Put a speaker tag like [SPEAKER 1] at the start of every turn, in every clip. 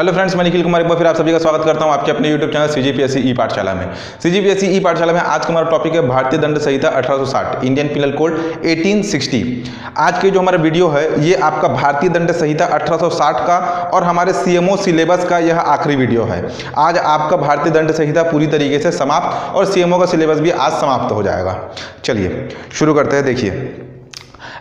[SPEAKER 1] Hello friends, मैं निखिल कुमार एक बार फिर आप सभी का स्वागत करता हूं आपके अपने यूट्यूब चैनल सीजीपीएससी ई पाठशाला में। सीजीपीएससी ई पाठशाला में आज का हमारा टॉपिक है भारतीय दंड संहिता 1860, इंडियन पिनल कोड 1860। आज के जो हमारा वीडियो है ये आपका भारतीय दंड संहिता 1860 का और हमारे सीएमओ सिलेबस का यह आखिरी वीडियो है। आज आपका भारतीय दंड संहिता पूरी तरीके से समाप्त और सीएमओ का सिलेबस भी आज समाप्त हो जाएगा। चलिए शुरू करते हैं। देखिए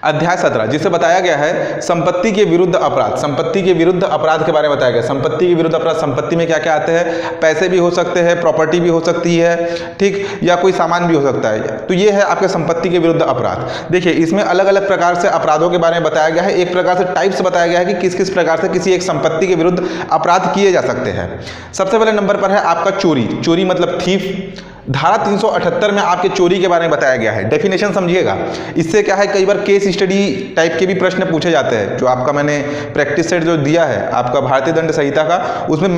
[SPEAKER 1] अध्याय 17 जिसे बताया गया है संपत्ति के विरुद्ध अपराध। संपत्ति के विरुद्ध अपराध के बारे में बताया गया। संपत्ति के विरुद्ध अपराध, संपत्ति में क्या क्या आते हैं? पैसे भी हो सकते हैं, प्रॉपर्टी भी हो सकती है, ठीक, या कोई सामान भी हो सकता है। तो ये है आपके संपत्ति के विरुद्ध अपराध। देखिए इसमें अलग अलग प्रकार से अपराधों के बारे में बताया गया है। एक प्रकार से टाइप्स बताया गया है कि किस किस प्रकार से किसी एक संपत्ति के विरुद्ध अपराध किए जा सकते हैं। सबसे पहले नंबर पर है आपका चोरी। चोरी मतलब थीफ। धारा 378 में आपके चोरी के बारे में बताया गया है। डेफिनेशन समझिएगा। इससे क्या है, कई बार केस स्टडी टाइप के भी प्रश्न पूछे जाते हैं। जो आपका मैंने प्रैक्टिस सेट जो दिया है आपका भारतीय दंड संहिता का, उसमें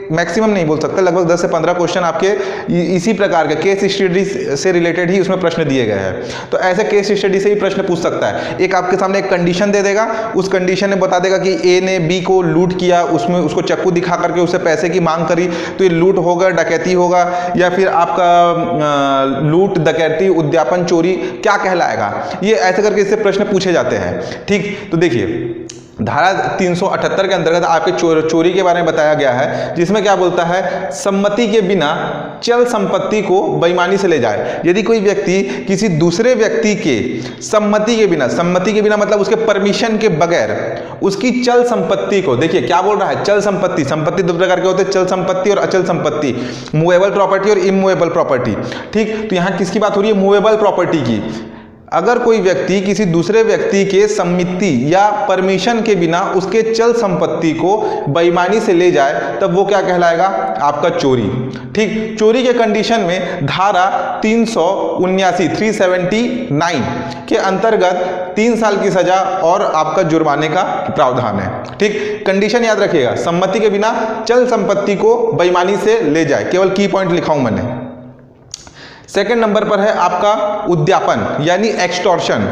[SPEAKER 1] मैक्सिमम नहीं बोल सकते, लगभग 10 से 15 क्वेश्चन आपके इसी प्रकार के केस स्टडी से रिलेटेड ही उसमें प्रश्न दिए गए हैं। तो ऐसे केस स्टडी से ही प्रश्न पूछ सकता है। एक आपके सामने एक कंडीशन दे देगा, उस कंडीशन में बता देगा कि ए ने बी को लूट किया, उसमें उसको चाकू दिखा करके उससे पैसे की मांग करी, तो ये लूट होगा, डकैती होगा, या फिर आपका लूट, डकैती, उद्यापन, चोरी क्या कहलाएगा। ये ऐसे करके इससे प्रश्न पूछे जाते हैं। ठीक, तो देखिए धारा 378 के अंतर्गत आपके चोरी के बारे में बताया गया है, जिसमें क्या बोलता है, सम्मति के बिना चल संपत्ति को बेईमानी से ले जाए। यदि कोई व्यक्ति किसी दूसरे व्यक्ति के सम्मति के बिना मतलब उसके परमिशन के बगैर उसकी चल संपत्ति को, देखिए क्या बोल रहा है, चल संपत्ति। संपत्ति दो प्रकार के होते हैं, चल संपत्ति और अचल संपत्ति, मूवेबल प्रॉपर्टी और इमूवेबल प्रॉपर्टी। ठीक, तो यहां किसकी बात हो रही है? मूवेबल प्रॉपर्टी की। अगर कोई व्यक्ति किसी दूसरे व्यक्ति के सम्मति या परमिशन के बिना उसके चल संपत्ति को बेईमानी से ले जाए, तब वो क्या कहलाएगा? आपका चोरी। ठीक, चोरी के कंडीशन में धारा 379 के अंतर्गत 3 साल की सजा और आपका जुर्माने का प्रावधान है। ठीक, कंडीशन याद रखिएगा, सम्मति के बिना चल संपत्ति को बेईमानी से ले जाए। केवल की पॉइंट लिखाऊं मैंने। सेकंड नंबर पर है आपका उद्यापन यानी एक्सटॉर्शन।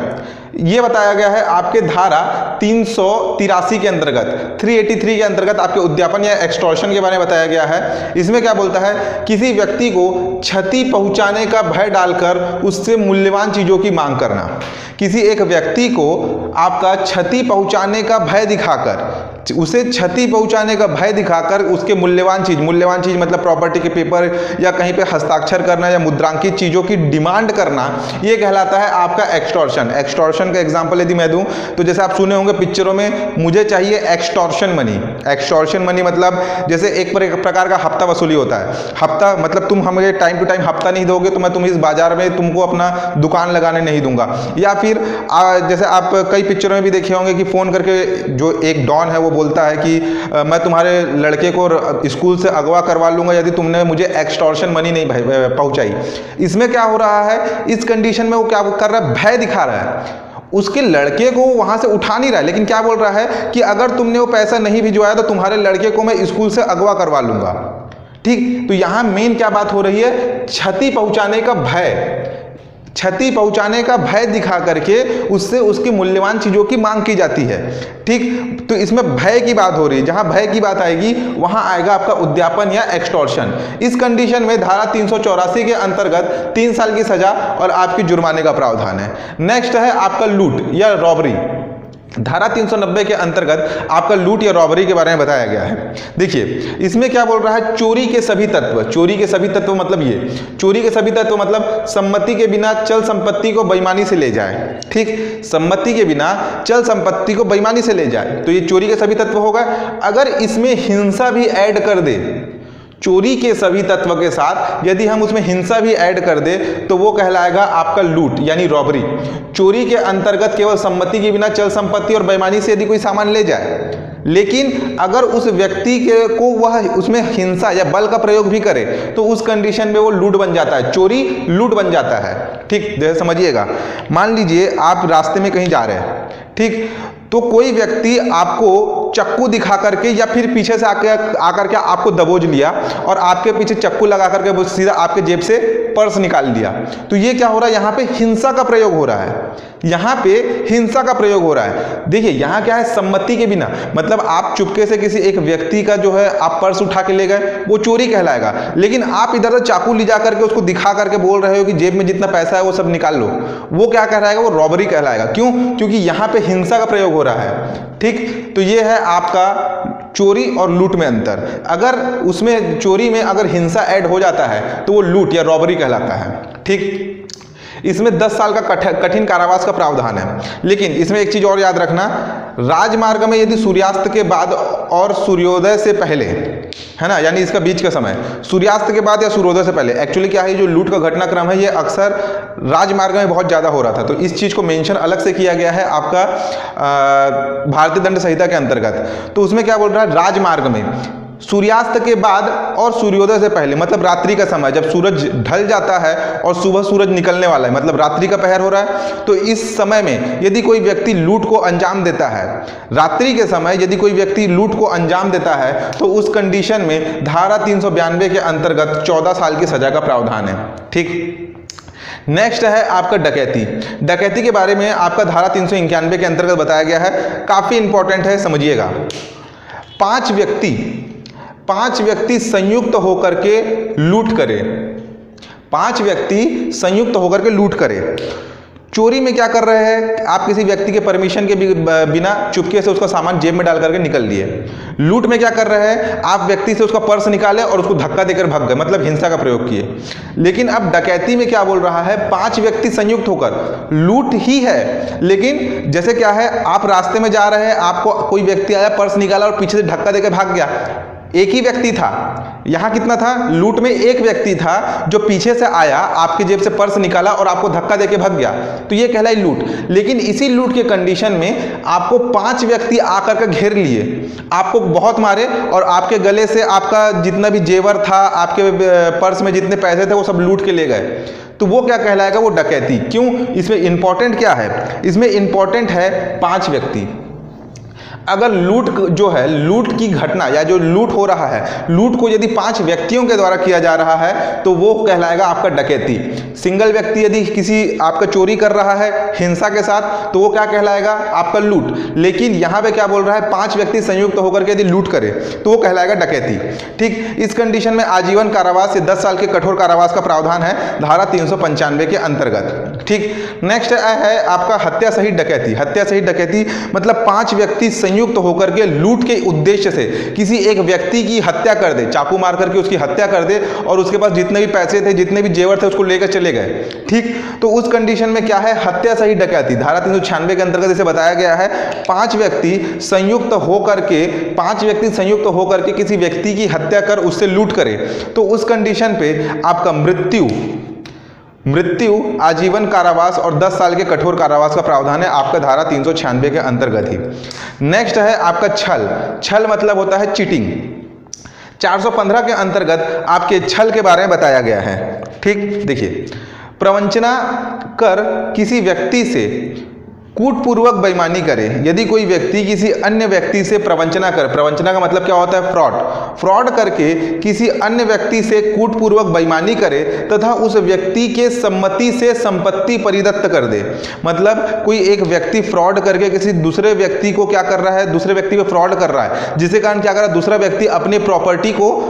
[SPEAKER 1] ये बताया गया है आपके धारा 383 के अंतर्गत, 383 के अंतर्गत आपके उद्यापन या एक्सटॉर्शन के बारे में बताया गया है। इसमें क्या बोलता है, किसी व्यक्ति को क्षति पहुंचाने का भय डालकर उससे मूल्यवान चीजों की मांग करना। किसी एक व्यक्ति को आपका क्षति पहुंचाने का भय दिखाकर, उसे क्षति पहुंचाने का भय दिखाकर उसके मूल्यवान चीज मतलब प्रॉपर्टी के पेपर या कहीं पे हस्ताक्षर करना या मुद्रांकित चीजों की डिमांड करना, ये कहलाता है आपका एक्सटॉर्शन। एक्सटॉर्शन का एग्जांपल यदि मैं दूं तो जैसे आप सुने होंगे पिक्चरों में, मुझे चाहिए एक्सटॉर्शन मनी। एक्सटॉर्शन मनी मतलब जैसे एक प्रकार का हफ्ता वसूली होता है। हफ्ता मतलब तुम हमें टाइम टू टाइम हफ्ता नहीं दोगे तो मैं तुम इस बाजार में तुमको अपना दुकान लगाने नहीं दूंगा। या फिर जैसे आप कई पिक्चरों में भी देखे होंगे कि फोन करके जो एक डॉन है वो बोलता है कि मैं तुम्हारे लड़के को स्कूल से अगवा करवा लूंगा यदि तुमने मुझे एक्सटॉर्शन मनी नहीं पहुंचाई। इसमें क्या हो रहा है, इस कंडीशन में वो क्या कर रहा है, भय दिखा रहा है। उसके लड़के को वहां से उठा नहीं रहा है, लेकिन क्या बोल रहा है कि अगर तुमने वो पैसा नहीं भिजवाया तो तुम्हारे लड़के को मैं स्कूल से अगवा करवा लूंगा। ठीक, तो यहां मेन क्या बात हो रही है, क्षति पहुंचाने का भय दिखा करके उससे उसकी मूल्यवान चीजों की मांग की जाती है। ठीक, तो इसमें भय की बात हो रही है। जहां भय की बात आएगी वहां आएगा आपका उद्यापन या एक्सटॉर्शन। इस कंडीशन में धारा 384 के अंतर्गत 3 साल की सजा और आपकी जुर्माने का प्रावधान है। नेक्स्ट है आपका लूट या रॉबरी। धारा 390 के अंतर्गत आपका लूट या रॉबरी के बारे में बताया गया है। देखिए इसमें क्या बोल रहा है, चोरी के सभी तत्व। चोरी के सभी तत्व मतलब ये, चोरी के सभी तत्व मतलब सम्मति के बिना चल संपत्ति को बेईमानी से ले जाए। ठीक, सम्मति के बिना चल संपत्ति को बेईमानी से ले जाए, तो ये चोरी के सभी तत्व होगा। अगर इसमें हिंसा भी ऐड कर दे, चोरी के सभी तत्व के साथ यदि हम उसमें हिंसा भी ऐड कर दे तो वो कहलाएगा आपका लूट यानी रॉबरी। चोरी के अंतर्गत केवल सम्मति के बिना चल संपत्ति और बेईमानी से यदि कोई सामान ले जाए, लेकिन अगर उस व्यक्ति को वह उसमें हिंसा या बल का प्रयोग भी करे तो उस कंडीशन में वो लूट बन जाता है, चोरी लूट बन जाता है। ठीक, जैसे समझिएगा, मान लीजिए आप रास्ते में कहीं जा रहे हैं, ठीक, तो कोई व्यक्ति आपको चाकू दिखा करके या फिर पीछे से आकर के आपको दबोच लिया और आपके पीछे चाकू लगा करके वो सीधा आपके जेब से पर्स निकाल लिया। तो ये क्या हो रहा है, यहाँ पे हिंसा का प्रयोग हो रहा है, यहाँ पे हिंसा का प्रयोग हो रहा है। देखिए यहाँ क्या है, सम्मति के बिना, मतलब आप चुपके से किसी एक व्यक्ति का जो है आप पर्स उठा के ले गए, वो चोरी कहलाएगा। लेकिन आप इधर से चाकू ले जा करके उसको दिखा करके बोल रहे हो कि जेब में जितना पैसा है वो सब निकाल लो, वो क्या कहलाएगा, वो रॉबरी कहलाएगा। क्यों? क्योंकि यहाँ पे हिंसा का प्रयोग हो रहा है। ठीक, तो ये है आपका चोरी और लूट में अंतर। अगर उसमें चोरी में अगर हिंसा ऐड हो जाता है तो वो लूट या रॉबरी कहलाता है। ठीक, इसमें 10 साल का कठिन कारावास का प्रावधान है। लेकिन इसमें एक चीज और याद रखना, राजमार्ग में यदि सूर्यास्त के बाद और सूर्योदय से पहले, है ना, यानी इसका बीच का समय सूर्यास्त के बाद या सूर्योदय से पहले, एक्चुअली क्या है, जो लूट का घटनाक्रम है ये अक्सर राजमार्ग में बहुत ज्यादा हो रहा था। तो इस चीज को मेंशन अलग से किया गया है आपका भारतीय दंड संहिता के अंतर्गत। तो उसमें क्या बोल रहा है, राजमार्ग में सूर्यास्त के बाद और सूर्योदय से पहले, मतलब रात्रि का समय, जब सूरज ढल जाता है और सुबह सूरज निकलने वाला है, मतलब रात्रि का पहर हो रहा है, तो इस समय में यदि कोई व्यक्ति लूट को अंजाम देता है, रात्रि के समय यदि कोई व्यक्ति लूट को अंजाम देता है, तो उस कंडीशन में धारा 392 के अंतर्गत 14 साल की सजा का प्रावधान है। ठीक, नेक्स्ट है आपका डकैती। डकैती के बारे में आपका धारा 391 के अंतर्गत बताया गया है, काफी इंपॉर्टेंट है, समझिएगा। पांच व्यक्ति संयुक्त होकर के लूट करे, 5 व्यक्ति संयुक्त होकर के लूट करे। चोरी में क्या कर रहे हैं, आप किसी व्यक्ति के परमिशन के बिना चुपके से उसका सामान जेब में डाल करके निकल लिए। लूट में क्या कर रहे हैं, आप व्यक्ति से उसका पर्स निकाले और उसको धक्का देकर भाग गए, मतलब हिंसा का प्रयोग किए। लेकिन अब डकैती में क्या बोल रहा है, 5 व्यक्ति संयुक्त होकर, लूट ही है, लेकिन जैसे क्या है, आप रास्ते में जा रहे हैं, आपको कोई व्यक्ति आया, पर्स निकाला और पीछे से धक्का देकर भाग गया। एक ही व्यक्ति था, यहां कितना था, लूट में एक व्यक्ति था जो पीछे से आया, आपके जेब से पर्स निकाला और आपको धक्का देके भाग गया, तो ये कहलाई लूट। लेकिन इसी लूट के कंडीशन में आपको 5 व्यक्ति आकर के घेर लिए, आपको बहुत मारे और आपके गले से आपका जितना भी जेवर था, आपके पर्स में जितने पैसे थे, वो सब लूट के ले गए, तो वो क्या कहलाएगा, वो डकैती। क्यों? इसमें इंपॉर्टेंट क्या है, इसमें इंपॉर्टेंट है 5 व्यक्ति। अगर लूट जो है, लूट की घटना या जो लूट हो रहा है, लूट को यदि 5 व्यक्तियों के द्वारा किया जा रहा है तो वो कहलाएगा आपका डकैती। सिंगल व्यक्ति यदि किसी आपका चोरी कर रहा है हिंसा के साथ, तो वो क्या कहलाएगा, आपका लूट। लेकिन यहाँ पे क्या बोल रहा है, 5 व्यक्ति संयुक्त होकर के यदि लूट करे तो वो कहलाएगा डकैती। ठीक, इस कंडीशन में आजीवन कारावास से 10 साल के कठोर कारावास का प्रावधान है धारा 395 के अंतर्गत। ठीक, नेक्स्ट है आपका हत्या सहित डकैती। हत्या सहित डकैती मतलब 5 व्यक्ति संयुक्त होकर के लूट के उद्देश्य से किसी एक व्यक्ति की हत्या कर दे, चाकू मार करके उसकी हत्या कर दे और उसके पास जितने भी पैसे थे, जितने भी जेवर थे, उसको लेकर चले गए। ठीक, तो उस कंडीशन में क्या है, हत्या सहित डकैती धारा 396 के अंतर्गत इसे बताया गया है। 5 व्यक्ति संयुक्त होकर के किसी व्यक्ति की हत्या कर उससे लूट करे, तो उस कंडीशन पे आपका मृत्यु, आजीवन कारावास और 10 साल के कठोर कारावास का प्रावधान है आपका धारा 396 के अंतर्गत ही। नेक्स्ट है आपका छल मतलब होता है चीटिंग। 415 के अंतर्गत आपके छल के बारे में बताया गया है। ठीक, देखिए, प्रवंचना कर किसी व्यक्ति से कूटपूर्वक बेईमानी करे। यदि कोई व्यक्ति किसी अन्य व्यक्ति से प्रवंचना कर, प्रवंचना का मतलब क्या होता है, फ्रॉड करके किसी अन्य व्यक्ति से कूटपूर्वक बेईमानी करे तथा उस व्यक्ति के सम्मति से संपत्ति परिदत्त कर दे। मतलब कोई एक व्यक्ति फ्रॉड करके किसी दूसरे व्यक्ति को क्या कर रहा है, दूसरे व्यक्ति पे फ्रॉड कर रहा है, जिसके कारण क्या कर रहा है, दूसरा व्यक्ति अपने प्रॉपर्टी को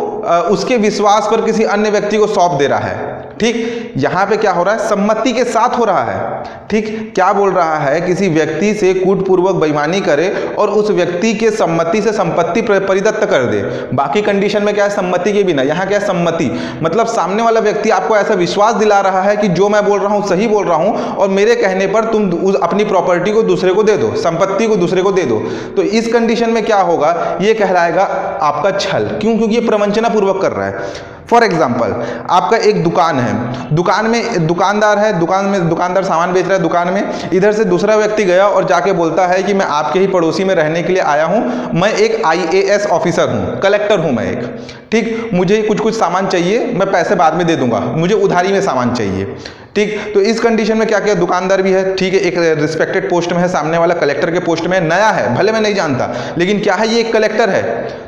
[SPEAKER 1] उसके विश्वास पर किसी अन्य व्यक्ति को सौंप दे रहा है। ठीक, यहां पे क्या हो रहा है, सम्मति के साथ हो रहा है। ठीक, क्या बोल रहा है, किसी व्यक्ति से कूटपूर्वक बेईमानी करे और उस व्यक्ति के सम्मति से संपत्ति परिदत्त कर दे। बाकी कंडीशन में क्या है, सम्मति के बिना। यहाँ क्या है, सम्मति मतलब सामने वाला व्यक्ति आपको ऐसा विश्वास दिला रहा है कि जो मैं बोल रहा हूँ सही बोल रहा हूँ और मेरे कहने पर तुम अपनी प्रॉपर्टी को दूसरे को दे दो, संपत्ति को दूसरे को दे दो। तो इस कंडीशन में क्या होगा, ये कहलाएगा आपका छल। क्यों? क्योंकि ये प्रवंचना पूर्वक कर रहा है। फॉर एग्जाम्पल, आपका एक दुकान है, दुकान में दुकानदार है, दुकानदार सामान बेच रहा है दुकान में। इधर से दूसरा व्यक्ति गया और जाके बोलता है कि मैं आपके ही पड़ोसी में रहने के लिए आया हूं, मैं एक IAS ऑफिसर हूं, कलेक्टर हूं मैं एक। ठीक, मुझे कुछ सामान चाहिए, मैं पैसे बाद में दे दूंगा, मुझे उधारी में सामान चाहिए। ठीक, तो इस कंडीशन में क्या किया, दुकानदार भी है, ठीक है, एक रिस्पेक्टेड पोस्ट में है, सामने वाला कलेक्टर के पोस्ट में नया है, भले मैं नहीं जानता, लेकिन क्या है, ये एक कलेक्टर है,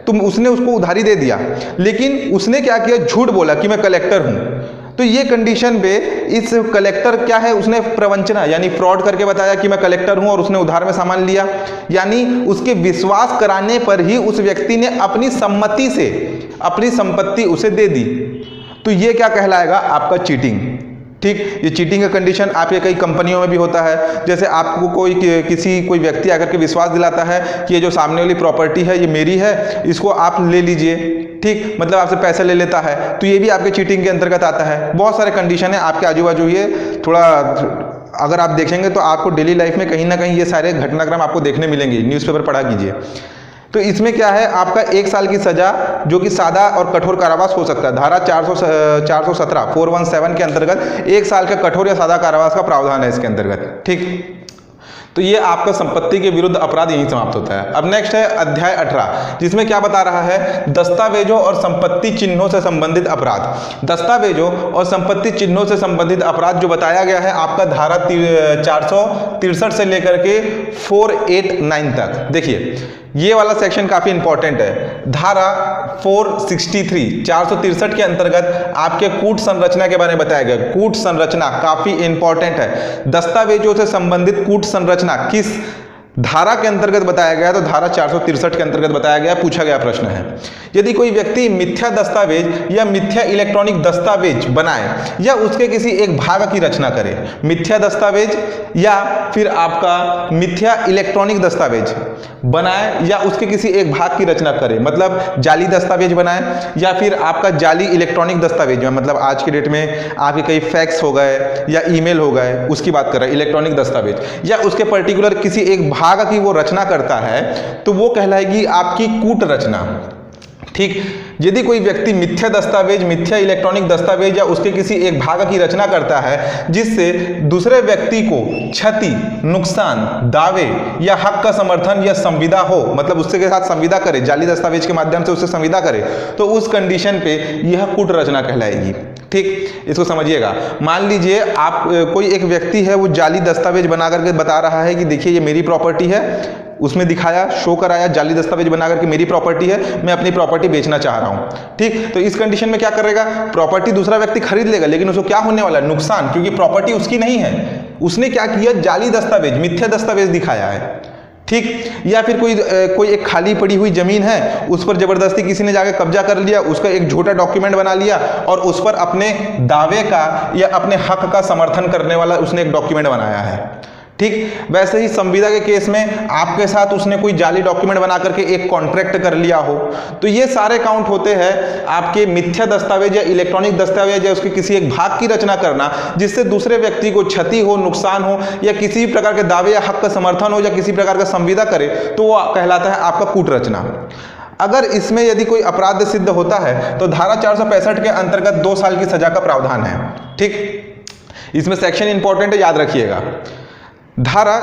[SPEAKER 1] तो उसने उसको उधारी दे दिया। लेकिन उसने क्या किया, झूठ बोला कि मैं कलेक्टर हूं। तो ये कंडीशन पे इस कलेक्टर क्या है, उसने प्रवंचना यानी फ्रॉड करके बताया कि मैं कलेक्टर हूं और उसने उधार में सामान लिया, यानी उसके विश्वास कराने पर ही उस व्यक्ति ने अपनी सम्मति से अपनी संपत्ति उसे दे दी। तो ये क्या कहलाएगा, आपका चीटिंग। ठीक, ये चीटिंग का कंडीशन आपके कई कंपनियों में भी होता है। जैसे आपको कोई व्यक्ति आकर के विश्वास दिलाता है कि ये जो सामने वाली प्रॉपर्टी है ये मेरी है, इसको आप ले लीजिए। ठीक, मतलब आपसे पैसे ले लेता है, तो ये भी आपके चीटिंग के अंतर्गत आता है। बहुत सारे कंडीशन है आपके आजू बाजू, ये थोड़ा अगर आप देखेंगे तो आपको डेली लाइफ में कहीं ना कहीं ये सारे घटनाक्रम आपको देखने मिलेंगे, न्यूज़पेपर पढ़ा कीजिए। तो इसमें क्या है, आपका 1 साल की सजा जो कि सादा और कठोर कारावास हो सकता है। धारा 417 417 के अंतर्गत 1 साल का कठोर या सादा कारावास का प्रावधान है इसके अंतर्गत। ठीक, तो ये आपका संपत्ति के विरुद्ध अपराध यहीं समाप्त होता है। अब नेक्स्ट है अध्याय 18, जिसमें क्या बता रहा है, दस्तावेजों और संपत्ति चिन्हों से संबंधित अपराध। दस्तावेजों और संपत्ति चिन्हों से संबंधित अपराध जो बताया गया है आपका धारा 463 से लेकर के 489 तक। देखिए ये वाला सेक्शन काफी इंपॉर्टेंट है। धारा 463 के अंतर्गत आपके कूट संरचना के बारे में बताया गया। कूट संरचना काफी इंपॉर्टेंट है। दस्तावेजों से संबंधित कूट संरचना किस धारा के अंतर्गत बताया गया, तो धारा 463 के अंतर्गत बताया गया। पूछा गया प्रश्न है, यदि कोई व्यक्ति मिथ्या दस्तावेज या मिथ्या इलेक्ट्रॉनिक दस्तावेज बनाए या उसके किसी एक भाग की रचना करे, मिथ्या दस्तावेज या फिर आपका मिथ्या इलेक्ट्रॉनिक दस्तावेज बनाए या उसके किसी एक भाग की रचना करे, मतलब जाली दस्तावेज बनाए या फिर आपका जाली इलेक्ट्रॉनिक दस्तावेज में, मतलब आज की डेट में आपके कई फैक्स हो गए या ईमेल हो गए, उसकी बात कर रहे हैं इलेक्ट्रॉनिक दस्तावेज, या उसके पर्टिकुलर किसी एक भाग की वो रचना करता है, तो वो कहलाएगी आपकी कूट रचना। ठीक, यदि कोई व्यक्ति मिथ्या दस्तावेज, मिथ्या इलेक्ट्रॉनिक दस्तावेज या उसके किसी एक भाग की रचना करता है जिससे दूसरे व्यक्ति को क्षति, नुकसान, दावे या हक का समर्थन या संविदा हो, मतलब उसके के साथ संविदा करे, जाली दस्तावेज के माध्यम से उससे संविदा करे, तो उस कंडीशन पे यह कूट रचना कहलाएगी। ठीक, इसको समझिएगा। मान लीजिए आप कोई एक व्यक्ति है, वो जाली दस्तावेज बना करके बता रहा है कि देखिए ये मेरी प्रॉपर्टी है, उसमें दिखाया, शो कराया, जाली दस्तावेज बना करके मेरी प्रॉपर्टी है, मैं अपनी प्रॉपर्टी बेचना चाह रहा हूं। ठीक, तो इस कंडीशन में क्या करेगा, प्रॉपर्टी दूसरा व्यक्ति खरीद लेगा, लेकिन उसको क्या होने वाला है, नुकसान, क्योंकि प्रॉपर्टी उसकी नहीं है। उसने क्या किया, जाली दस्तावेज, मिथ्या दस्तावेज दिखाया है। ठीक, या फिर कोई एक खाली पड़ी हुई जमीन है, उस पर जबरदस्ती किसी ने जाकर कब्जा कर लिया, उसका एक झूठा डॉक्यूमेंट बना लिया और उस पर अपने दावे का या अपने हक का समर्थन करने वाला उसने एक डॉक्यूमेंट बनाया है। ठीक, वैसे ही संविदा के केस में आपके साथ उसने कोई जाली डॉक्यूमेंट बना करके एक कॉन्ट्रैक्ट कर लिया हो, तो ये सारे काउंट होते हैं आपके मिथ्या दस्तावेज या इलेक्ट्रॉनिक दस्तावेज या उसके किसी एक भाग की रचना करना जिससे दूसरे व्यक्ति को क्षति हो, नुकसान हो या किसी प्रकार के दावे या हक का समर्थन हो या किसी प्रकार का संविदा करे, तो वो कहलाता है आपका कूट रचना। अगर इसमें यदि कोई अपराध सिद्ध होता है तो धारा 465 के अंतर्गत 2 साल की सजा का प्रावधान है। ठीक, इसमें सेक्शन इंपॉर्टेंट है, याद रखिएगा। धारा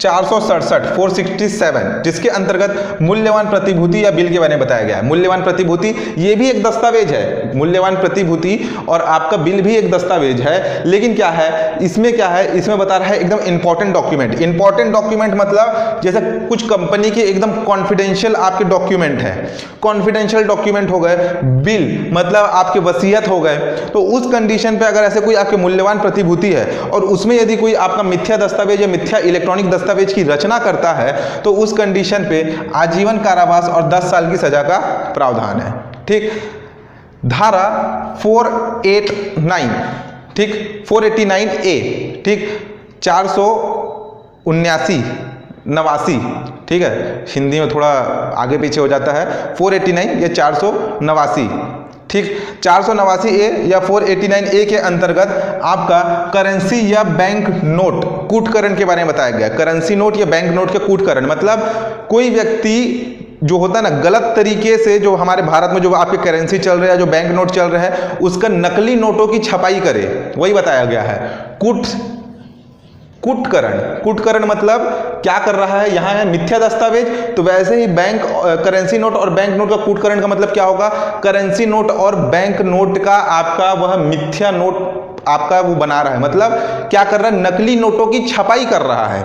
[SPEAKER 1] 467 467 जिसके अंतर्गत मूल्यवान प्रतिभूति या बिल के बारे में बताया गया है। मूल्यवान प्रतिभूति ये भी एक दस्तावेज है, मूल्यवान प्रतिभूति और आपका बिल भी एक दस्तावेज है, लेकिन क्या है इसमें, क्या है इसमें बता रहा है एकदम इंपॉर्टेंट डॉक्यूमेंट। इंपॉर्टेंट डॉक्यूमेंट मतलब जैसे कुछ कंपनी के एकदम कॉन्फिडेंशियल आपके डॉक्यूमेंट है, कॉन्फिडेंशियल डॉक्यूमेंट हो गए, बिल मतलब आपके वसीयत हो गए, तो उस कंडीशन पे अगर ऐसे कोई आपके मूल्यवान प्रतिभूति है और उसमें यदि कोई आपका मिथ्या दस्तावेज या मिथ्या इलेक्ट्रॉनिक दस्तावेज की रचना करता है तो उस कंडीशन पे आजीवन कारावास और 10 साल की सजा का प्रावधान है। ठीक, धारा 489, ठीक 489A, ठीक 479, ठीक है, हिंदी में थोड़ा आगे पीछे हो जाता है, 489 या 489, ठीक 489A या 489A के अंतर्गत आपका करेंसी या बैंक नोट कूटकरण के बारे में बताया गया। करेंसी नोट या बैंक नोट के कूटकरण मतलब कोई व्यक्ति जो होता है ना, गलत तरीके से जो हमारे भारत में जो आपके करेंसी चल रहा है, जो बैंक नोट चल रहा है, उसका नकली नोटों की छपाई करे, वही बताया गया है। कूटकरण मतलब क्या कर रहा है, यहाँ है मिथ्या दस्तावेज, तो वैसे ही बैंक करेंसी नोट और बैंक नोट का कूटकरण का मतलब क्या होगा, करेंसी नोट और बैंक नोट का आपका वह मिथ्या नोट आपका वो बना रहा है, मतलब क्या कर रहा है, नकली नोटों की छपाई कर रहा है।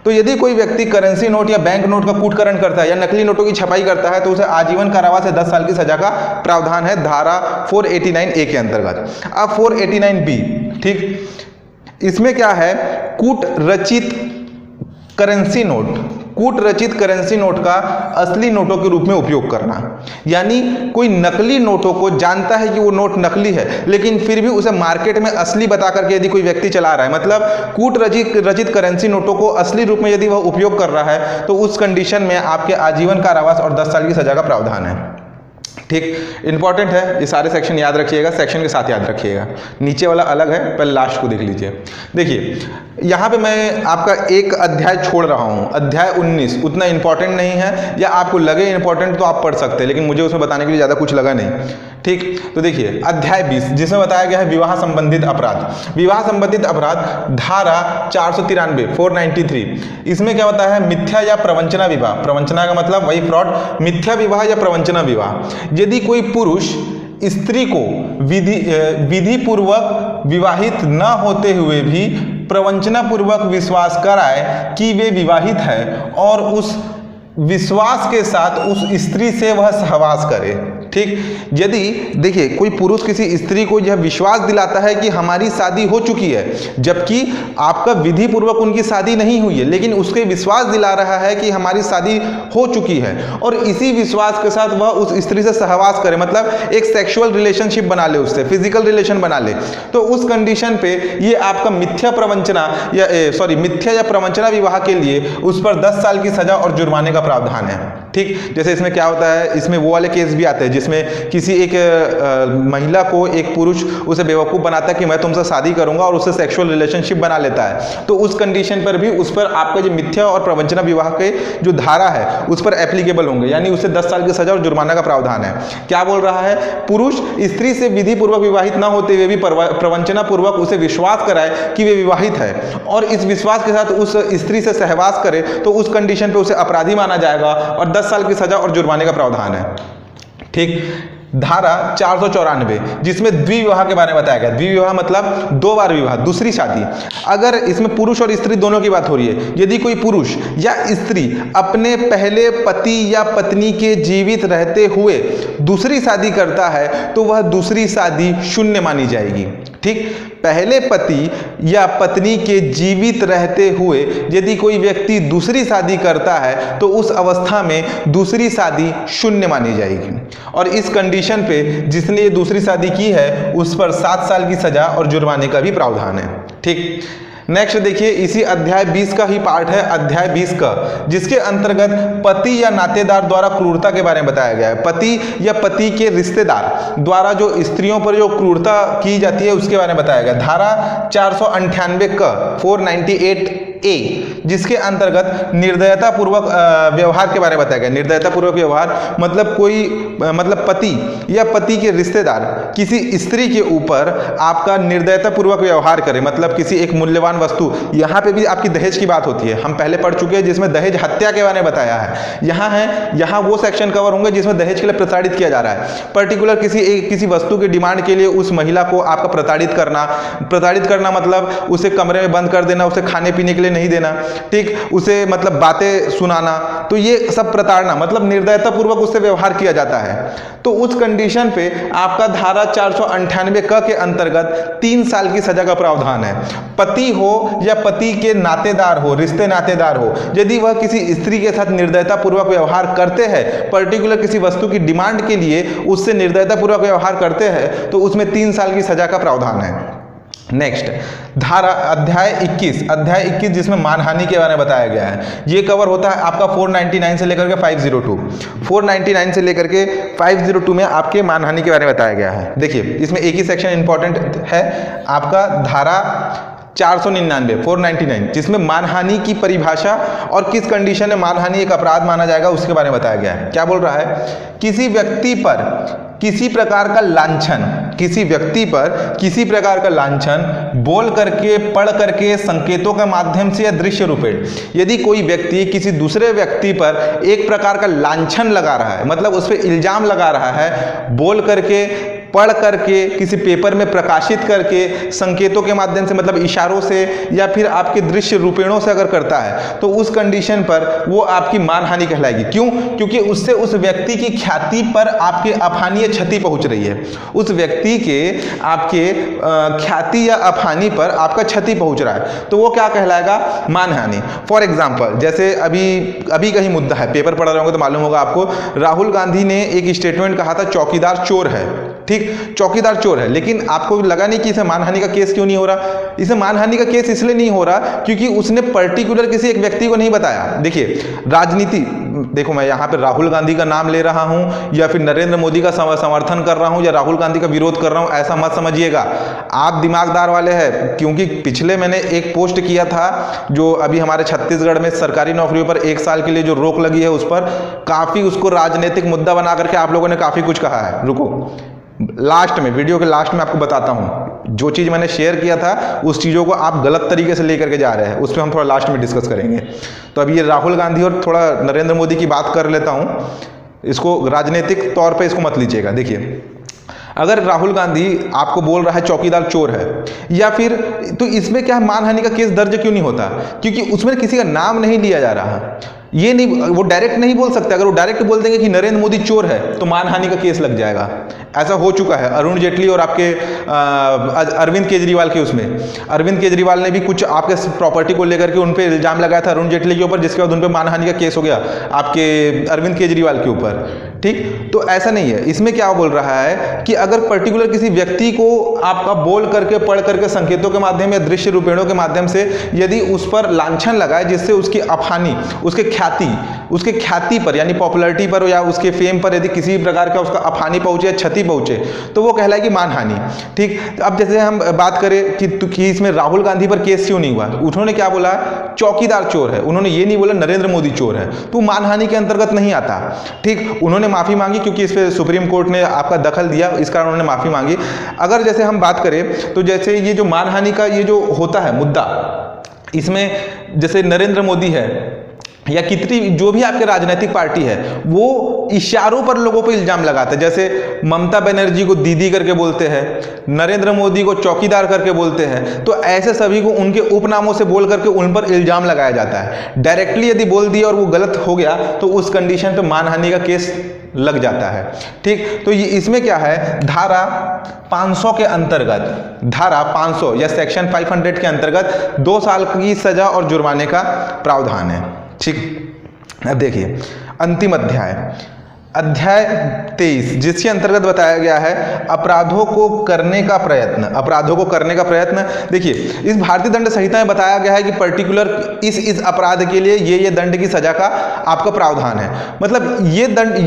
[SPEAKER 1] तो तो यदि कोई व्यक्ति करेंसी नोट या बैंक नोट का कूटकरण करता है या नकली नोटों की छपाई करता है तो उसे आजीवन कारावास से 10 साल की सजा का प्रावधान है धारा 489A के अंतर्गत। अब 489B, ठीक, इसमें क्या है, कूट रचित करेंसी नोट का असली नोटों के रूप में उपयोग करना। यानी कोई नकली नोटों को जानता है कि वो नोट नकली है, लेकिन फिर भी उसे मार्केट में असली बता करके यदि कोई व्यक्ति चला रहा है, मतलब कूट रचित करेंसी नोटों को असली रूप में यदि वह उपयोग कर रहा है तो उस कंडीशन में आपके आजीवन कारावास और 10 साल की सजा का प्रावधान है। ठीक, इंपॉर्टेंट है, ये सारे सेक्शन याद रखिएगा, सेक्शन के साथ याद रखिएगा। नीचे वाला अलग है, पहले लास्ट को देख लीजिए। देखिए यहाँ पे मैं आपका एक अध्याय छोड़ रहा हूँ, अध्याय 19 उतना इंपॉर्टेंट नहीं है, या आपको लगे इंपॉर्टेंट तो आप पढ़ सकते हैं, लेकिन मुझे उसमें बताने के लिए ज़्यादा कुछ लगा नहीं। ठीक, तो देखिए अध्याय 20 जिसमें बताया गया है विवाह संबंधित अपराध। विवाह संबंधित अपराध धारा 493 493, इसमें क्या होता है, मिथ्या या प्रवंचना विवाह। प्रवंचना का मतलब वही फ्रॉड, मिथ्या विवाह या प्रवंचना विवाह। यदि कोई पुरुष स्त्री को विधि पूर्वक विवाहित न होते हुए भी प्रवंचना पूर्वक विश्वास कराए कि वे विवाहित है और उस विश्वास के साथ उस स्त्री से वह सहवास करे। ठीक, यदि देखिए कोई पुरुष किसी स्त्री को यह विश्वास दिलाता है कि हमारी शादी हो चुकी है, जबकि आपका विधि पूर्वक उनकी शादी नहीं हुई है, लेकिन उसके विश्वास दिला रहा है कि हमारी शादी हो चुकी है, और इसी विश्वास के साथ वह उस स्त्री से सहवास करे, मतलब एक सेक्सुअल रिलेशनशिप बना ले, उससे फिजिकल रिलेशन बना ले, तो उस कंडीशन पे ये आपका मिथ्या या प्रवंचना विवाह के लिए उस पर 10 साल की सजा और जुर्माने का प्रावधान है। ठीक, जैसे इसमें क्या होता है, इसमें वो वाले केस भी आते हैं जिसमें किसी एक महिला को एक पुरुष उसे बेवकूफ़ बनाता है कि मैं तुमसे शादी करूंगा और उससे सेक्सुअल रिलेशनशिप बना लेता है, तो उस कंडीशन पर भी उस पर आपका जो मिथ्या और प्रवंचना विवाह के जो धारा है उस पर एप्लीकेबल होंगे, यानी उससे 10 साल की सजा और जुर्माना का प्रावधान है। क्या बोल रहा है, पुरुष स्त्री से विधि पूर्वक विवाहित न होते हुए भी प्रवंचना पूर्वक उसे विश्वास कराए कि वे विवाहित है और इस विश्वास के साथ उस स्त्री से सहवास करे, तो उस कंडीशन पे उसे अपराधी माना जाएगा और 10 साल की सजा और जुर्माने का प्रावधान है। ठीक, धारा 494 जिसमें द्विविवाह के बारे में बताया गया। द्विविवाह मतलब 2 बार विवाह, दूसरी शादी। अगर इसमें पुरुष और स्त्री दोनों की बात हो रही है, यदि कोई पुरुष या स्त्री अपने पहले पति या पत्नी के जीवित रहते हुए दूसरी शादी करता है तो वह दूसरी शादी शून्य मानी जाएगी। ठीक, पहले पति या पत्नी के जीवित रहते हुए यदि कोई व्यक्ति दूसरी शादी करता है तो उस अवस्था में दूसरी शादी शून्य मानी जाएगी, और इस कंडीशन पे जिसने ये दूसरी शादी की है उस पर 7 साल की सजा और जुर्माने का भी प्रावधान है। ठीक, नेक्स्ट देखिए इसी अध्याय 20 का ही पार्ट है, अध्याय 20 का, जिसके अंतर्गत पति या नातेदार द्वारा क्रूरता के बारे में बताया गया है। पति या पति के रिश्तेदार द्वारा जो स्त्रियों पर जो क्रूरता की जाती है उसके बारे में बताया गया। धारा 498 का 498A, जिसके अंतर्गत निर्दयता पूर्वक व्यवहार के बारे में बताया गया। निर्दयता पूर्वक व्यवहार मतलब पति या पति के रिश्तेदार किसी स्त्री के ऊपर आपका निर्दयता पूर्वक व्यवहार करे, मतलब किसी एक मूल्यवान वस्तु, यहाँ पे भी आपकी दहेज की बात होती है, हम पहले पढ़ चुके हैं जिसमें दहेज हत्या के बारे में बताया है। यहाँ वो सेक्शन कवर होंगे जिसमें दहेज के लिए प्रताड़ित किया जा रहा है। पर्टिकुलर किसी वस्तु की डिमांड के लिए उस महिला को आपका प्रताड़ित करना मतलब उसे कमरे में बंद कर देना, उसे खाने पीने के लिए नहीं देना, ठीक, उसे मतलब बातें सुनाना, तो ये सब प्रताड़ना मतलब निर्दयता पूर्वक उससे व्यवहार किया जाता है। तो उस कंडीशन पे आपका धारा 498 क के अंतर्गत 3 साल की सजा का प्रावधान है। पति हो या पति के नातेदार हो, रिश्ते नातेदार हो, यदि वह किसी स्त्री के साथ निर्दयता पूर्वक व्यवहार करते हैं, पर्टिकुलर किसी वस्तु की डिमांड के लिए उससे निर्दयता पूर्वक व्यवहार करते हैं, तो उसमें 3 साल की सजा का प्रावधान है। नेक्स्ट धारा अध्याय 21 जिसमें मानहानि के बारे में बताया गया है। ये कवर होता है आपका 499 से लेकर के 502। 499 से लेकर के 502 में आपके मानहानि के बारे में बताया गया है। देखिए इसमें एक ही सेक्शन इंपॉर्टेंट है आपका, धारा 499 499, जिसमें मानहानि की परिभाषा और किस कंडीशन में मानहानि एक अपराध माना जाएगा उसके बारे में बताया गया है। क्या बोल रहा है, किसी व्यक्ति पर किसी प्रकार का लांछन बोल करके, पढ़ करके, संकेतों के माध्यम से या दृश्य रूपेण, यदि कोई व्यक्ति किसी दूसरे व्यक्ति पर एक प्रकार का लांछन लगा रहा है, मतलब उस पर इल्जाम लगा रहा है, बोल करके, पढ़ करके, किसी पेपर में प्रकाशित करके, संकेतों के माध्यम से मतलब इशारों से या फिर आपके दृश्य रूपेणों से अगर करता है तो उस कंडीशन पर वो आपकी मानहानि कहलाएगी। क्यों? क्योंकि उससे उस व्यक्ति की ख्याति पर आपके अपहानीय क्षति पहुंच रही है, उस व्यक्ति के आपके ख्याति या अपहानी पर आपका क्षति पहुंच रहा है, तो वो क्या कहलाएगा? मानहानि। फॉर एग्जाम्पल, जैसे अभी का ही मुद्दा है, पेपर पढ़ रहे होंगे तो मालूम होगा आपको, राहुल गांधी ने एक स्टेटमेंट कहा था चौकीदार चोर है, ठीक, चौकीदार चोर है, लेकिन आपको लगा नहीं कि इसे मानहानि का केस क्यों नहीं हो रहा? इसे मानहानि का केस इसलिए नहीं हो रहा क्योंकि उसने पर्टिकुलर किसी एक व्यक्ति को नहीं बताया। देखिए, राजनीति, देखो मैं यहाँ पे राहुल गांधी का नाम ले रहा हूँ या फिर नरेंद्र मोदी का समर्थन कर रहा हूँ या राहुल गांधी का विरोध कर रहा हूँ, ऐसा मत समझिएगा। आप दिमागदार वाले हैं, क्योंकि पिछले मैंने एक पोस्ट किया था जो अभी हमारे छत्तीसगढ़ में सरकारी नौकरियों पर 1 साल के लिए जो रोक लगी है, उस पर काफ़ी उसको राजनीतिक मुद्दा बना करके आप लोगों ने काफ़ी कुछ कहा है। रुको, लास्ट में, वीडियो के लास्ट में आपको बताता हूं, जो चीज़ मैंने शेयर किया था उस चीज़ों को आप गलत तरीके से लेकर के जा रहे हैं, उस पर हम थोड़ा लास्ट में डिस्कस करेंगे। तो अभी ये राहुल गांधी और थोड़ा नरेंद्र मोदी की बात कर लेता हूं, इसको राजनीतिक तौर पे इसको मत लीजिएगा। देखिए, अगर राहुल गांधी आपको बोल रहा है चौकीदार चोर है या फिर, तो इसमें क्या मानहानि का केस दर्ज क्यों नहीं होता? क्योंकि उसमें किसी का नाम नहीं लिया जा रहा, ये नहीं, वो डायरेक्ट नहीं बोल सकते। अगर वो डायरेक्ट बोल देंगे कि नरेंद्र मोदी चोर है तो मानहानि का केस लग जाएगा। ऐसा हो चुका है अरुण जेटली और आपके अरविंद केजरीवाल के उसमें, अरविंद केजरीवाल ने भी कुछ आपके प्रॉपर्टी को लेकर के उन पर इल्जाम लगाया था अरुण जेटली के ऊपर, जिसके बाद उन पर मानहानि का केस हो गया आपके अरविंद केजरीवाल के ऊपर, ठीक। तो ऐसा नहीं है, इसमें क्या बोल रहा है कि अगर पर्टिकुलर किसी व्यक्ति को आपका बोल करके, पढ़ करके, संकेतों के माध्यम या दृश्य रूपेणों के माध्यम से यदि उस पर लांछन लगाए जिससे उसकी अपहानि, उसके ख्याति पर यानी पॉपुलैरिटी पर या उसके फेम पर यदि किसी प्रकार का उसका अपहानि पहुंचे या क्षति पहुंचे तो वो कहलाएगी मानहानि, ठीक। अब जैसे हम बात करें कि इसमें राहुल गांधी पर केस क्यों नहीं हुआ, उन्होंने क्या बोला? चौकीदार चोर है, उन्होंने ये नहीं बोला नरेंद्र मोदी चोर है, तो मानहानि के अंतर्गत नहीं आता, ठीक। उन्होंने माफी मांगी क्योंकि इस पर सुप्रीम कोर्ट ने आपका दखल दिया, इस कारण उन्होंने माफी मांगी। अगर जैसे हम बात करें तो जैसे ये जो मानहानि का ये जो होता है मुद्दा, इसमें जैसे नरेंद्र मोदी है या कितनी जो भी आपके राजनीतिक पार्टी है वो इशारों पर लोगों पर इल्जाम लगाते हैं। जैसे ममता बनर्जी को दीदी करके बोलते हैं, नरेंद्र मोदी को चौकीदार करके बोलते हैं, तो ऐसे सभी को उनके उपनामों से बोल करके उन पर इल्जाम लगाया जाता है। डायरेक्टली यदि बोल दिया और वो गलत हो गया तो उस कंडीशन पे मानहानि का केस लग जाता है, ठीक। तो ये इसमें क्या है, धारा 500 के अंतर्गत, धारा 500 या सेक्शन 500 के अंतर्गत 2 साल की सजा और जुर्माने का प्रावधान है, ठीक। अब देखिए अंतिम अध्याय 23 जिसके अंतर्गत बताया गया है अपराधों को करने का प्रयत्न। देखिए, इस भारतीय दंड संहिता में बताया गया है कि पर्टिकुलर इस अपराध के लिए ये दंड की सजा का आपका प्रावधान है। मतलब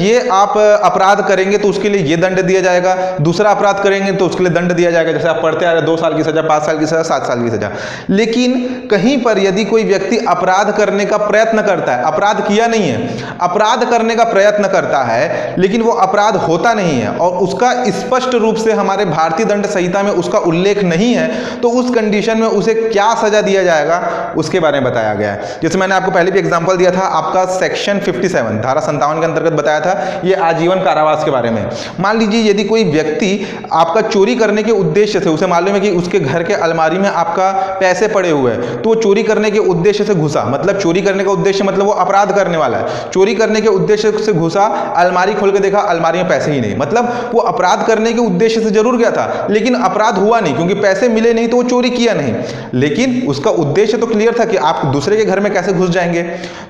[SPEAKER 1] ये आप अपराध करेंगे तो उसके लिए ये दंड दिया जाएगा, दूसरा अपराध करेंगे तो उसके लिए दंड दिया जाएगा। जैसे आप पढ़ते आ रहे 2 साल की सजा, 5 साल की सजा, 7 साल की सजा। लेकिन कहीं पर यदि कोई व्यक्ति अपराध करने का प्रयत्न करता है, अपराध किया नहीं है, अपराध करने का प्रयत्न करता है लेकिन वो अपराध होता नहीं है और उसका स्पष्ट रूप से हमारे भारतीय दंड संहिता में उसका उल्लेख नहीं है, तो उस कंडीशन में उसे क्या सजा दिया जाएगा उसके बारे में बताया गया है। जैसे मैंने आपको पहले भी एग्जांपल दिया था, आपका सेक्शन 57 धारा 57 के अंतर्गत बताया था ये आजीवन कारावास के बारे में। मान लीजिए यदि कोई व्यक्ति आपका चोरी करने के उद्देश्य से, उसे मालूम है कि उसके घर के अलमारी में आपका पैसे पड़े हुए हैं, तो वो चोरी करने के उद्देश्य से घुसा, मतलब चोरी करने का उद्देश्य मतलब वो अपराध करने वाला है, चोरी करने के उद्देश्य से घुसा, अलमारी खोल के देखा अलमारी में पैसे ही नहीं, मतलब वो अपराध करने के उद्देश्य से जरूर गया था लेकिन अपराध हुआ नहीं क्योंकि पैसे मिले नहीं तो वो चोरी किया नहीं, लेकिन उसका उद्देश्य तो क्लियर था कि आप दूसरे के घर में कैसे घुस जाएंगे।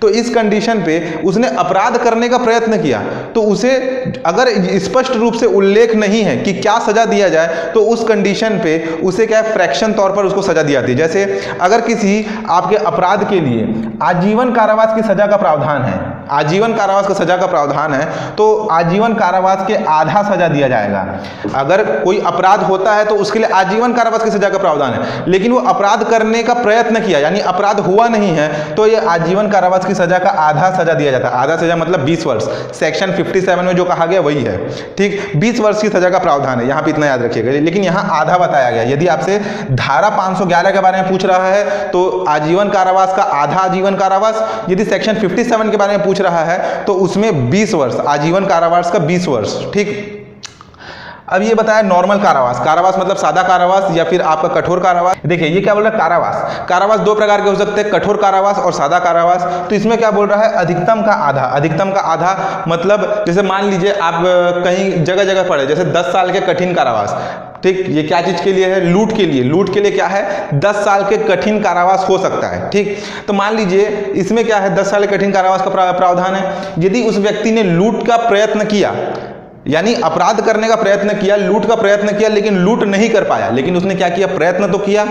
[SPEAKER 1] तो इस कंडीशन पे उसने अपराध करने का प्रयत्न किया, तो उसे अगर स्पष्ट रूप से उल्लेख नहीं है कि क्या सजा दिया जाए तो उस कंडीशन पे उसे क्या फ्रैक्शन तौर पर उसको सजा दी जाती है। जैसे अगर किसी आपके अपराध के लिए आजीवन कारावास की सजा का प्रावधान है, आजीवन कारावास का सजा का प्रावधान है, तो आजीवन कारावास के आधा सजा दिया जाएगा। अगर कोई अपराध होता है तो उसके लिए आजीवन कारावास की सजा का प्रावधान है, लेकिन वो अपराध करने का प्रयत्न किया यानी अपराध हुआ नहीं है तो ये आजीवन कारावास की सजा का आधा सजा दिया जाता है। आधा सजा मतलब 20 वर्ष, सेक्शन 57 में जो कहा गया वही है, ठीक। 20 वर्ष की सजा का प्रावधान है, यहाँ पे इतना याद रखिएगा, लेकिन यहाँ आधा बताया गया। यदि आपसे धारा 511 के बारे में पूछ रहा है तो आजीवन कारावास का आधा आजीवन कारावास, यदि सेक्शन 57 के बारे में पूछ रहा है तो उसमें 20 वर्ष, आजीवन कारावास का 20 वर्ष, ठीक। अब ये बताया नॉर्मल कारावास, कारावास मतलब सादा कारावास या फिर आपका कठोर कारावास। देखिए ये क्या बोल रहा है, कारावास, कारावास दो प्रकार के हो सकते हैं, कठोर कारावास और सादा कारावास। तो इसमें क्या बोल रहा है, अधिकतम का आधा, अधिकतम का आधा मतलब जैसे मान लीजिए आप कहीं जगह जगह पड़े, जैसे 10 साल के कठिन कारावास, ठीक, ये क्या चीज के लिए है, लूट के लिए, लूट के लिए क्या है 10 साल के कठिन कारावास हो सकता है, ठीक। तो मान लीजिए इसमें क्या है 10 साल के कठिन कारावास का प्रावधान है। यदि उस व्यक्ति ने लूट का प्रयत्न किया, यानी अपराध करने का प्रयत्न किया, लूट का प्रयत्न किया, लेकिन लूट नहीं कर पाया, लेकिन उसने क्या किया, प्रयत्न तो किया,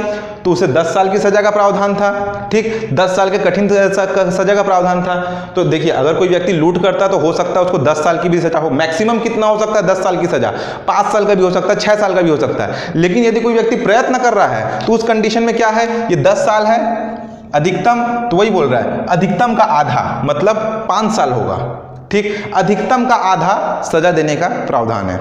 [SPEAKER 1] तो उसे 10 साल की सजा का प्रावधान था, ठीक, 10 साल के कठिन सजा का प्रावधान था। तो देखिए अगर कोई व्यक्ति लूट करता है तो हो सकता है उसको 10 साल की भी सजा हो, मैक्सिमम कितना हो सकता है 10 साल की सजा, 5 साल का भी हो सकता है, 6 साल का भी हो सकता है। लेकिन यदि कोई व्यक्ति प्रयत्न कर रहा है तो उस कंडीशन में क्या है, ये 10 साल है अधिकतम, तो वही बोल रहा है अधिकतम का आधा मतलब 5 साल होगा, ठीक, अधिकतम का आधा सजा देने का प्रावधान है,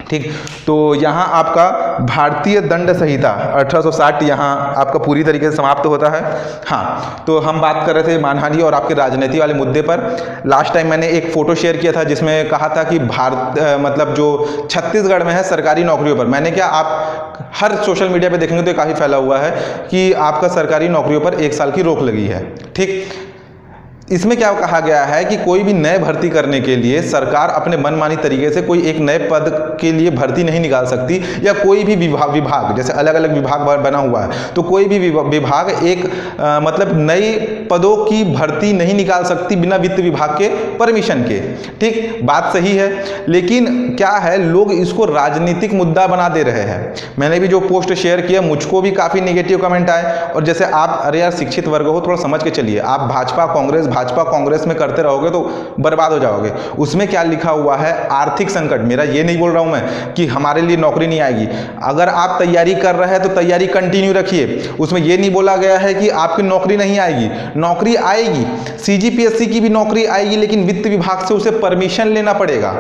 [SPEAKER 1] ठीक। तो यहाँ आपका भारतीय दंड संहिता 1860 यहाँ आपका पूरी तरीके से समाप्त होता है। हाँ, तो हम बात कर रहे थे मानहानि और आपके राजनीति वाले मुद्दे पर। लास्ट टाइम मैंने एक फोटो शेयर किया था जिसमें कहा था कि भारत मतलब जो छत्तीसगढ़ में है सरकारी नौकरियों पर, मैंने क्या, आप हर सोशल मीडिया पे देखेंगे तो काफ़ी फैला हुआ है कि आपका सरकारी नौकरियों पर 1 साल की रोक लगी है, ठीक। इसमें क्या कहा गया है कि कोई भी नए भर्ती करने के लिए सरकार अपने मनमानी तरीके से कोई एक नए पद के लिए भर्ती नहीं निकाल सकती, या कोई भी विभाग जैसे अलग अलग विभाग बना हुआ है तो कोई भी विभाग एक मतलब नई पदों की भर्ती नहीं निकाल सकती बिना वित्त विभाग के परमिशन के, ठीक, बात सही है। लेकिन क्या है, लोग इसको राजनीतिक मुद्दा बना दे रहे हैं। मैंने भी जो पोस्ट शेयर किया मुझको भी काफ़ी नेगेटिव कमेंट आए, और जैसे आप अरे यार शिक्षित वर्ग हो, थोड़ा समझ के चलिए, आप भाजपा कांग्रेस में करते रहोगे तो बर्बाद हो जाओगे। उसमें क्या लिखा हुआ है, आर्थिक संकट। मेरा ये नहीं बोल रहा हूं मैं कि हमारे लिए नौकरी नहीं आएगी, अगर आप तैयारी कर रहे हैं तो तैयारी कंटिन्यू रखिए। उसमें ये नहीं बोला गया है कि आपकी नौकरी नहीं आएगी, नौकरी आएगी, सीजीपीएससी की भी नौकरी आएगी, लेकिन वित्त विभाग से उसे परमिशन लेना पड़ेगा।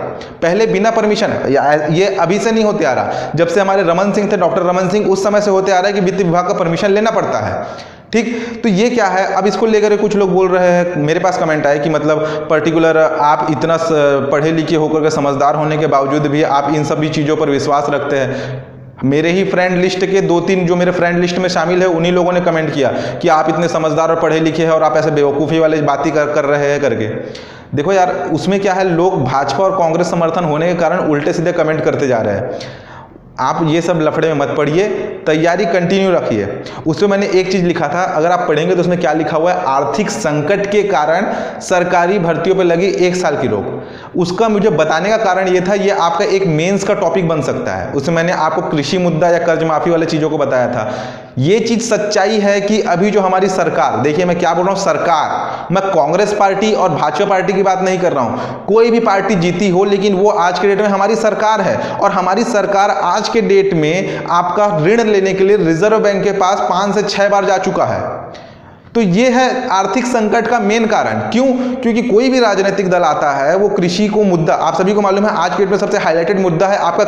[SPEAKER 1] पहले बिना परमिशन, ये अभी से नहीं होते आ रहा, जब से हमारे रमन सिंह थे, डॉक्टर रमन सिंह, उस समय से होते आ रहा है कि वित्त विभाग का परमिशन लेना पड़ता है, ठीक। तो ये क्या है, अब इसको लेकर कुछ लोग बोल रहे हैं, मेरे पास कमेंट आए कि मतलब पर्टिकुलर आप इतना पढ़े लिखे होकर के समझदार होने के बावजूद भी आप इन सभी चीज़ों पर विश्वास रखते हैं। मेरे ही फ्रेंड लिस्ट के 2-3 जो मेरे फ्रेंड लिस्ट में शामिल है, उन्हीं लोगों ने कमेंट किया कि आप इतने समझदार और पढ़े लिखे हैं और आप ऐसे बेवकूफ़ी वाले बातें कर रहे हैं करके। देखो यार, उसमें क्या है, लोग भाजपा और कांग्रेस समर्थन होने के कारण उल्टे सीधे कमेंट करते जा रहे हैं। आप ये सब लफड़े में मत पड़िए, तैयारी कंटिन्यू रखिए। उसमें मैंने एक चीज़ लिखा था, अगर आप पढ़ेंगे तो उसमें क्या लिखा हुआ है, आर्थिक संकट के कारण सरकारी भर्तियों पर लगी 1 साल की रोक। उसका मुझे बताने का कारण ये था, ये आपका एक मेंस का टॉपिक बन सकता है। उसमें मैंने आपको कृषि मुद्दा या कर्ज माफी वाले चीज़ों को बताया था। ये चीज़ सच्चाई है कि अभी जो हमारी सरकार, देखिए मैं क्या बोल रहा हूँ, सरकार, मैं कांग्रेस पार्टी और भाजपा पार्टी की बात नहीं कर रहा हूँ, कोई भी पार्टी जीती हो, लेकिन वो आज के डेट में हमारी सरकार है, और हमारी सरकार आज के डेट में आपका ऋण लेने के लिए रिजर्व बैंक के पास 5 से 6 बार जा चुका है। तो ये है आर्थिक संकट का मेन कारण। क्यों? क्योंकि कोई भी राजनीतिक दल आता है वो कृषि को मुद्दा, आप सभी को मालूम है आज के डेट में सबसे हाईलाइटेड मुद्दा है आपका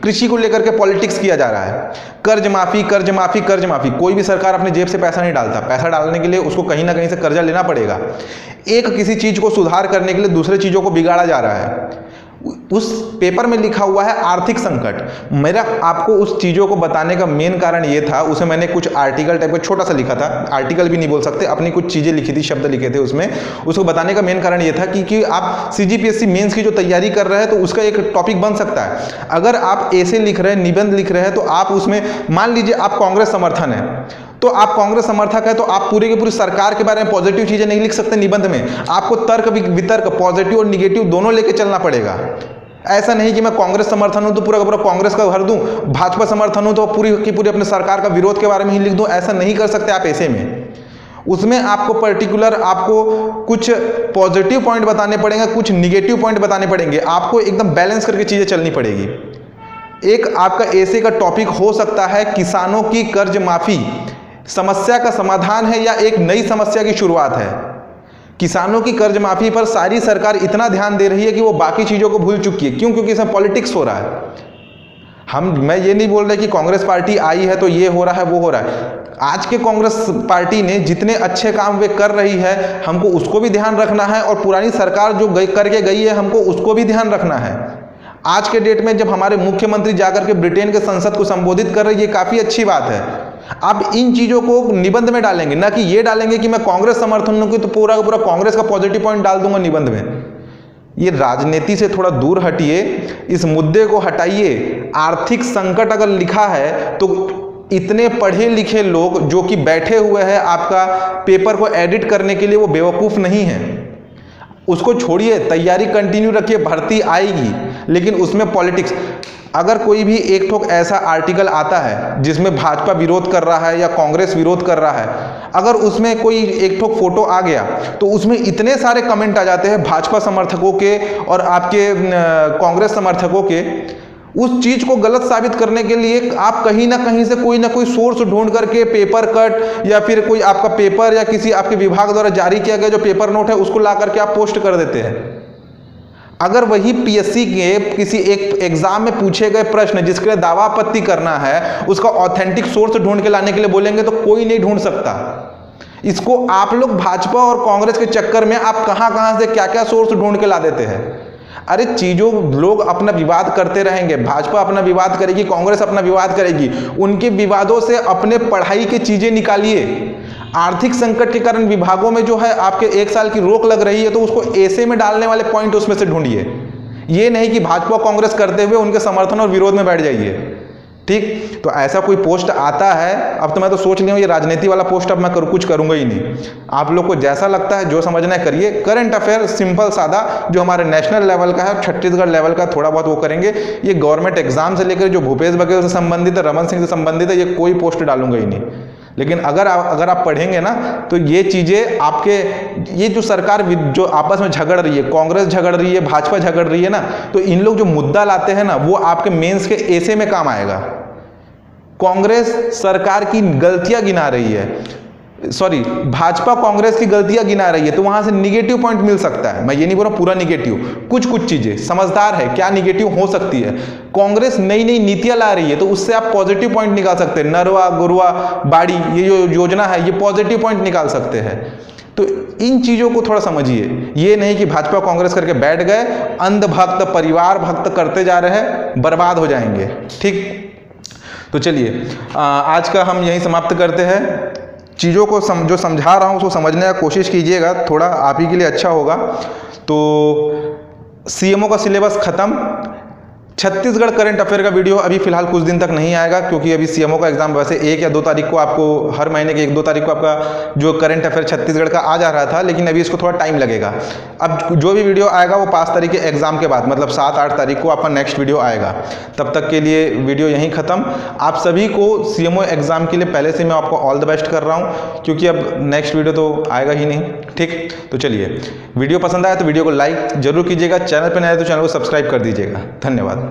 [SPEAKER 1] कृषि को लेकर के पॉलिटिक्स किया जा रहा है। कर्ज माफी, कर्ज माफी, कर्ज माफी। कोई भी सरकार अपने जेब से पैसा नहीं डालता, पैसा डालने के लिए उसको कहीं ना कहीं से कर्जा लेना पड़ेगा। एक किसी चीज को सुधार करने के लिए दूसरे चीजों को बिगाड़ा जा रहा है। उस पेपर में लिखा हुआ है आर्थिक संकट। मेरा आपको उस चीज़ों को बताने का मेन कारण ये था, उसे मैंने कुछ आर्टिकल टाइप का छोटा सा लिखा था, आर्टिकल भी नहीं बोल सकते, अपनी कुछ चीज़ें लिखी थी, शब्द लिखे थे उसमें। उसको बताने का मेन कारण ये था कि आप सीजीपीएससी मेंस की जो तैयारी कर रहे हैं तो उसका एक टॉपिक बन सकता है। अगर आप ऐसे लिख रहे हैं, निबंध लिख रहे हैं, तो आप उसमें मान लीजिए आप कांग्रेस समर्थन है, तो आप कांग्रेस समर्थक है तो आप पूरे की पूरी सरकार के बारे में पॉजिटिव चीजें नहीं लिख सकते निबंध में। आपको तर्क वितर्क, पॉजिटिव और निगेटिव दोनों लेके चलना पड़ेगा। ऐसा नहीं कि मैं कांग्रेस समर्थन हूं तो पूरा का पूरा कांग्रेस का भर दूं, भाजपा समर्थन हूं तो पूरी की पूरी अपने सरकार का विरोध के बारे में ही लिख दूं। ऐसा नहीं कर सकते आप ऐसे में। उसमें आपको पर्टिकुलर आपको कुछ पॉजिटिव पॉइंट बताने पड़ेंगे, कुछ निगेटिव पॉइंट बताने पड़ेंगे। आपको एकदम बैलेंस करके चीजें चलनी पड़ेगी। एक आपका ऐसे का टॉपिक हो सकता है किसानों की कर्ज माफी समस्या का समाधान है या एक नई समस्या की शुरुआत है। किसानों की कर्ज माफी पर सारी सरकार इतना ध्यान दे रही है कि वो बाकी चीजों को भूल चुकी है। क्यों? क्योंकि इसमें पॉलिटिक्स हो रहा है। मैं ये नहीं बोल रहा कि कांग्रेस पार्टी आई है तो ये हो रहा है वो हो रहा है। आज के कांग्रेस पार्टी ने जितने अच्छे काम वे कर रही है, हमको उसको भी ध्यान रखना है, और पुरानी सरकार जो करके गई है हमको उसको भी ध्यान रखना है। आज के डेट में जब हमारे मुख्यमंत्री जाकर के ब्रिटेन के संसद को संबोधित कर रहे हैं, ये काफ़ी अच्छी बात है। आप इन चीज़ों को निबंध में डालेंगे, ना कि ये डालेंगे कि मैं कांग्रेस समर्थन हूँ तो पूरा का पूरा कांग्रेस का पॉजिटिव पॉइंट डाल दूंगा निबंध में। ये राजनीति से थोड़ा दूर हटिए, इस मुद्दे को हटाइए। आर्थिक संकट अगर लिखा है तो इतने पढ़े लिखे लोग जो कि बैठे हुए हैं आपका पेपर को एडिट करने के लिए, वो बेवकूफ़ नहीं है। उसको छोड़िए, तैयारी कंटिन्यू रखिए, भर्ती आएगी, लेकिन उसमें पॉलिटिक्स। अगर कोई भी एक ठोक ऐसा आर्टिकल आता है जिसमें भाजपा विरोध कर रहा है या कांग्रेस विरोध कर रहा है, अगर उसमें कोई एक ठोक फोटो आ गया तो उसमें इतने सारे कमेंट आ जाते हैं भाजपा समर्थकों के और आपके कांग्रेस समर्थकों के। उस चीज़ को गलत साबित करने के लिए आप कहीं ना कहीं से कोई ना कोई सोर्स ढूंढ करके पेपर कट या फिर कोई आपका पेपर या किसी आपके विभाग द्वारा जारी किया गया जो पेपर नोट है उसको ला करके आप पोस्ट कर देते हैं। अगर वही पीएससी के किसी एक एग्जाम में पूछे गए प्रश्न जिसके लिए दावा आपत्ति करना है, उसका ऑथेंटिक सोर्स ढूंढ के लाने के लिए बोलेंगे तो कोई नहीं ढूंढ सकता। इसको आप लोग भाजपा और कांग्रेस के चक्कर में आप कहां से क्या क्या सोर्स ढूंढ के ला देते हैं। अरे चीज़ों, लोग अपना विवाद करते रहेंगे, भाजपा अपना विवाद करेगी, कांग्रेस अपना विवाद करेगी, उनके विवादों से अपने पढ़ाई की चीज़ें निकालिए। आर्थिक संकट के कारण विभागों में जो है आपके 1 साल की रोक लग रही है तो उसको ऐसे में डालने वाले पॉइंट उसमें से ढूंढिए। ये नहीं कि भाजपा कांग्रेस करते हुए उनके समर्थन और विरोध में बैठ जाइए। ठीक, तो ऐसा कोई पोस्ट आता है, अब तो मैं तो सोच लिया हूँ ये राजनीति वाला पोस्ट अब मैं कुछ करूंगा ही नहीं। आप लोग को जैसा लगता है, जो समझना है करिए। करंट अफेयर सिंपल सादा जो हमारे नेशनल लेवल का है, छत्तीसगढ़ लेवल का थोड़ा बहुत वो करेंगे। ये गवर्नमेंट एग्जाम से लेकर जो भूपेश बघेल से संबंधित है, रमन सिंह से संबंधित है, ये कोई पोस्ट डालूंगा ही नहीं। लेकिन अगर आप पढ़ेंगे ना तो ये चीज़ें आपके, ये जो सरकार जो आपस में झगड़ रही है, कांग्रेस झगड़ रही है, भाजपा झगड़ रही है ना, तो इन लोग जो मुद्दा लाते हैं ना वो आपके मेंस के ऐसे में काम आएगा। कांग्रेस सरकार की गलतियां गिना रही है, सॉरी भाजपा कांग्रेस की गलतियां गिना रही है, तो वहां से निगेटिव पॉइंट मिल सकता है। मैं ये नहीं बोल रहा पूरा निगेटिव, कुछ चीजें समझदार है क्या निगेटिव हो सकती है। कांग्रेस नई नई नीतियां ला रही है तो उससे आप पॉजिटिव पॉइंट निकाल सकते हैं। नरवा गुरुआ बाड़ी ये जो योजना है ये पॉजिटिव पॉइंट निकाल सकते हैं। तो इन चीजों को थोड़ा समझिए, ये नहीं कि भाजपा कांग्रेस करके बैठ गए, अंधभक्त परिवार भक्त करते जा रहे हैं, बर्बाद हो जाएंगे। ठीक, तो चलिए आज का हम यहीं समाप्त करते हैं। चीज़ों को जो समझा रहा हूँ उसको समझने का कोशिश कीजिएगा, थोड़ा आप ही के लिए अच्छा होगा। तो सीएमओ का सिलेबस खत्म। छत्तीसगढ़ करंट अफेयर का वीडियो अभी फिलहाल कुछ दिन तक नहीं आएगा क्योंकि अभी सीएमओ का एग्जाम वैसे 1 या 2 तारीख को आपको, हर महीने के 1-2 तारीख को आपका जो करंट अफेयर छत्तीसगढ़ का आ जा रहा था, लेकिन अभी इसको थोड़ा टाइम लगेगा। अब जो भी वीडियो आएगा वो 5 तारीख के एग्जाम के बाद, मतलब 7-8 तारीख को आपका नेक्स्ट वीडियो आएगा। तब तक के लिए वीडियो यहीं खत्म। आप सभी को सीएमओ एग्जाम के लिए पहले से मैं आपको ऑल द बेस्ट कर रहा हूँ क्योंकि अब नेक्स्ट वीडियो तो आएगा ही नहीं। ठीक, तो चलिए वीडियो पसंद आया तो वीडियो को लाइक जरूर कीजिएगा, चैनल पर नए आए तो चैनल को सब्सक्राइब कर दीजिएगा। धन्यवाद।